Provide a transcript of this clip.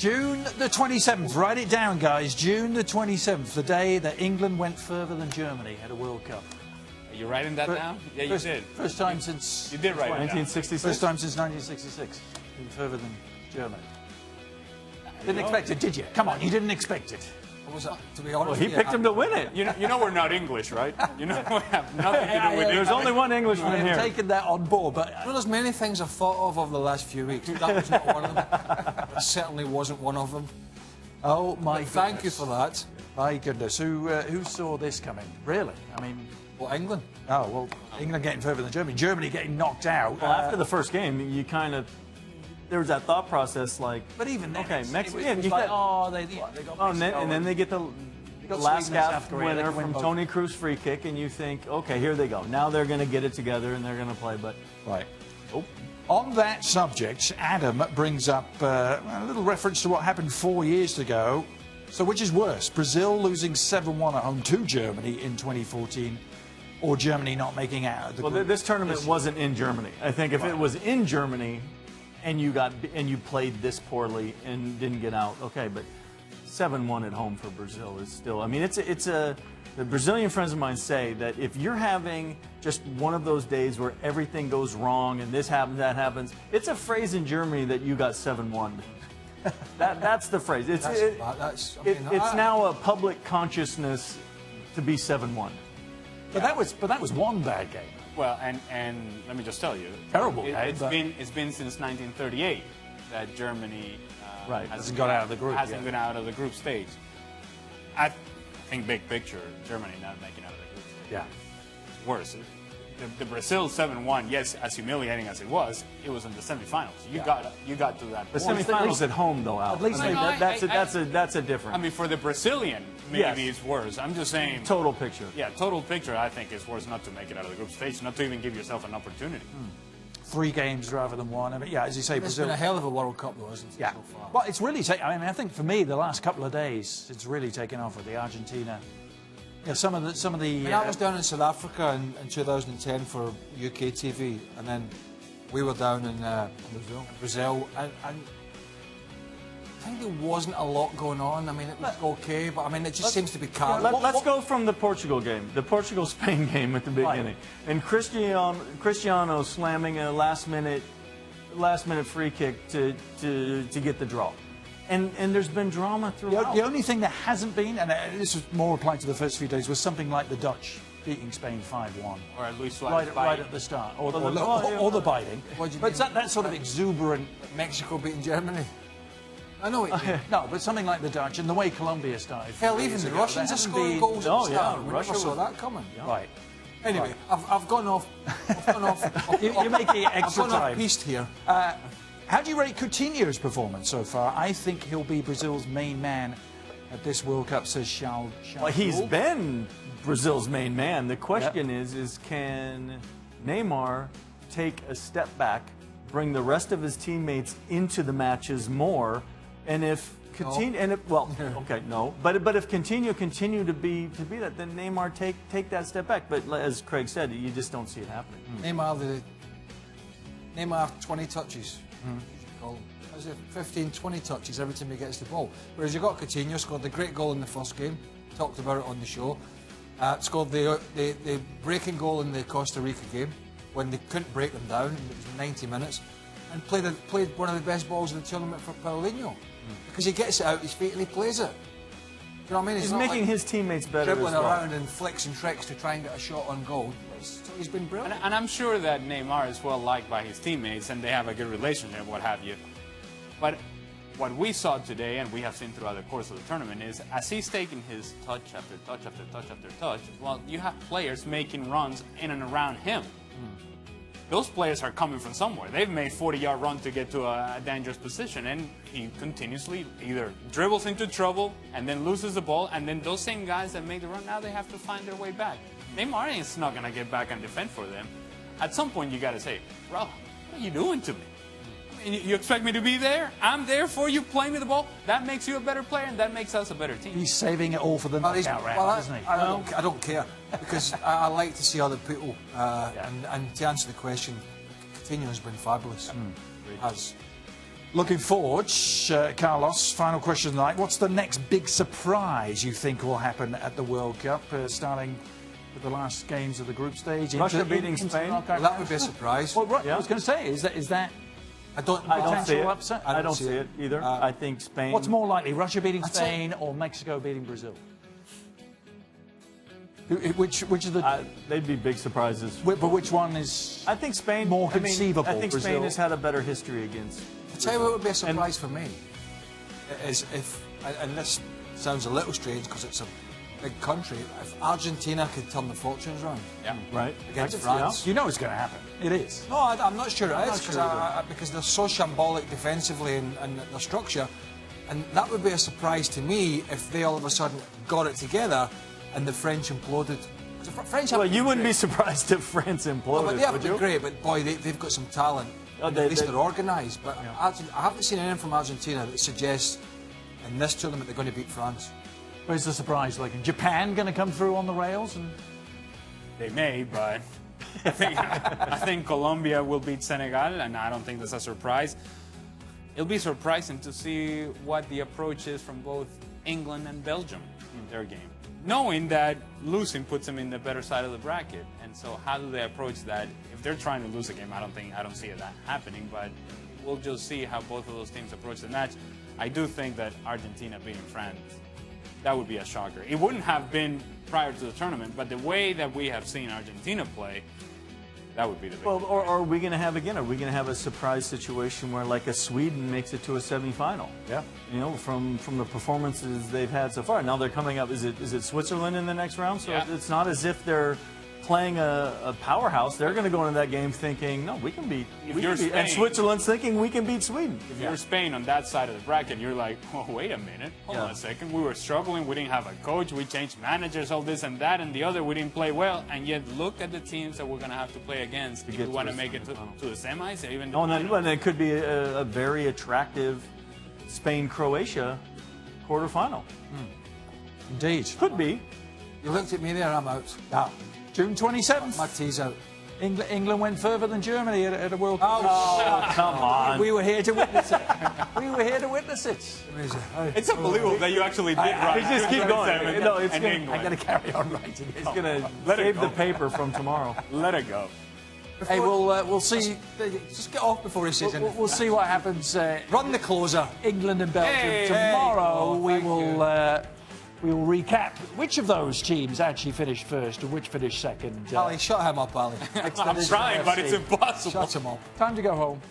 June the 27th. Write it down, guys. June the 27th, the day that England went further than Germany at a World Cup. Are you writing that down? Yeah, you did. First time since... You did write it down. 1966? First time since 1966. Further than Germany. Didn't expect it, did you? Come on, you didn't expect it. To be honest, Well, he picked him to win it. You know we're not English, right? You know we have nothing to do with it. There's only one Englishman I've here. taken that on board, but... there's many things I've thought of over the last few weeks. That was not one of them. That certainly wasn't one of them. Oh, my goodness. Thank you for that. My goodness. Who saw this coming? Really? I mean... Well, England. Oh, well, England getting further than Germany. Germany getting knocked out. Well, after the first game, you kind of... There was that thought process like... But even then, okay, Mexico... it was like, they got Mexico. And then they get the last gap winner from Toni Kroos free kick, and you think, okay, here they go. Now they're going to get it together, and they're going to play, but... Right. Oh. On that subject, Adam brings up a little reference to what happened 4 years ago. So which is worse, Brazil losing 7-1 at home to Germany in 2014, or Germany not making out of the group? Well, this tournament wasn't in Germany. I think if it was in Germany and you played this poorly and didn't get out, okay, but 7-1 at home for Brazil is still... I mean, the Brazilian friends of mine say that if you're having just one of those days where everything goes wrong and this happens, that happens, it's a phrase in Germany that you got 7-1. That's the phrase. It's now a public consciousness to be 7-1. But that was one bad game. Well, and let me just tell you, terrible. It's been since 1938 that Germany hasn't got out of the group. Hasn't been out of the group stage. I think big picture, Germany not making out of the group stage. Yeah, worse. The Brazil 7-1, yes, as humiliating as it was in the semifinals. You got to that. The point. semifinals at home, though, Al. At least that's a different. I mean, for the Brazilian, maybe it's worse. I'm just saying. Total picture. Yeah, total picture. I think it's worse not to make it out of the group stage, not to even give yourself an opportunity. 3 games rather than 1. I mean, yeah, as you say, It's Brazil. been a hell of a World Cup, though, isn't it? Yeah. So far? Well, it's really I think for me, the last couple of days, it's really taken off with the Argentina. Yeah, some of the. I was down in South Africa in 2010 for UK TV, and then we were down in Brazil, and I think there wasn't a lot going on. I mean, it was okay, but I mean, it just seems to be calm. Let's go from the Portugal game, the Portugal-Spain game at the beginning, and Cristiano slamming a last-minute free kick to get the draw. And there's been drama throughout. The only thing that hasn't been, and this was more applied to the first few days, was something like the Dutch beating Spain 5-1. Or at least right at the start. Or the biting. But that sort of exuberant... Mexico beating Germany. I know it. No, but something like the Dutch and the way Colombia started. Hell, even the Russians are scoring goals at the start. We never saw that coming. Right. Anyway, I've gone off. You're making extra I've gone time. off piste here. How do you rate Coutinho's performance so far? I think he'll be Brazil's main man at this World Cup, says Charles. Well, he's been Brazil's main man. The question is can Neymar take a step back, bring the rest of his teammates into the matches more, and if Coutinho, but if Coutinho continue to be that, then Neymar take that step back. But as Craig said, you just don't see it happening. Neymar 20 touches. Is it 15, 20 touches every time he gets the ball? Whereas you've got Coutinho, scored the great goal in the first game, talked about it on the show, scored the breaking goal in the Costa Rica game when they couldn't break them down, it was 90 minutes, and played one of the best balls in the tournament for Paulinho, because he gets it out his feet and he plays it. You know what I mean? He's making his teammates better dribbling as well. around and flicks and tricks to try and get a shot on goal. He's been brilliant. And I'm sure that Neymar is well liked by his teammates and they have a good relationship, what have you. But what we saw today, and we have seen throughout the course of the tournament, is as he's taking his touch after touch after touch after touch, well, you have players making runs in and around him. Those players are coming from somewhere. They've made 40-yard run to get to a dangerous position, and he continuously either dribbles into trouble and then loses the ball, and then those same guys that made the run, now they have to find their way back. Neymar is not going to get back and defend for them. At some point, you got to say, bro, what are you doing to me? You expect me to be there? I'm there for you, playing me the ball. That makes you a better player, and that makes us a better team. He's saving it all for the knockout round, isn't he? I don't care, because I like to see other people. And to answer the question, Coutinho has been fabulous. Looking forward, Carlos, final question of the night. What's the next big surprise you think will happen at the World Cup, starting with the last games of the group stage? Russia beating Spain? Well, that would be a surprise. Well, right, Yeah. I was going to say, is that I don't see it. upset? I don't see it either. I think Spain. What's more likely, Russia beating I'd Spain or Mexico beating Brazil? Which of the... they'd be big surprises. but which one is... I think Spain. More I mean, conceivable, I think Brazil. Spain has had a better history against. I'll tell you what would be a surprise for me is if, and this sounds a little strange because it's a big country, if Argentina could turn the fortunes round Yeah. Right. against I could see France. You know it's going to happen. It is. No, I'm not sure it is sure because they're so shambolic defensively and their structure, and that would be a surprise to me if they all of a sudden got it together and the French imploded. 'Cause the French Well, have you been wouldn't be great. surprised if France imploded, No, but they have would been you? great. But boy, they've got some talent. Oh, At least they're organised. But I haven't seen anything from Argentina that suggests in this tournament they're going to beat France. Where's the surprise? Like, Japan going to come through on the rails? And They may, but I think Colombia will beat Senegal, and I don't think that's a surprise. It'll be surprising to see what the approach is from both England and Belgium in their game, knowing that losing puts them in the better side of the bracket. And so, how do they approach that? If they're trying to lose a game, I don't see that happening. But we'll just see how both of those teams approach the match. I do think that Argentina beating France, that would be a shocker. It wouldn't have been prior to the tournament, but the way that we have seen Argentina play, that would be the big Well, or are we going to have again? Are we going to have a surprise situation where, like, a Sweden makes it to a semifinal? Yeah. You know, from the performances they've had so far. Now they're coming up. Is it Switzerland in the next round? So Yeah. it's not as if they're playing a powerhouse. They're going to go into that game thinking, no, we can beat. If We you're can beat and Spain- Switzerland's thinking we can beat Sweden. If you're Spain on that side of the bracket, you're like, oh, wait a minute, hold on a second. We were struggling. We didn't have a coach. We changed managers, all this and that, and the other. We didn't play well. And yet, look at the teams that we're going to have to play against if get we to want the to make it to the semis or even the Oh, and final. then it could be a very attractive Spain-Croatia quarterfinal. indeed. Could be. You looked at me there, I'm out. Now, June 27th, My tea's out. England went further than Germany at a World Cup. Oh, come on. We were here to witness it. We were here to witness it. It's unbelievable that you actually did right. just keep going. No, it's and gonna- England. I'm going to carry on writing it. It's going to Let it save go. the paper from tomorrow. Let it go. Hey, we'll see. Just get off before he says anything. We'll see what happens. Run the closer. England and Belgium Hey, tomorrow. hey. We will recap which of those teams actually finished first and which finished second. Ali, shut him up, Ali. I'm trying, but it's impossible. Shut him up. Time to go home.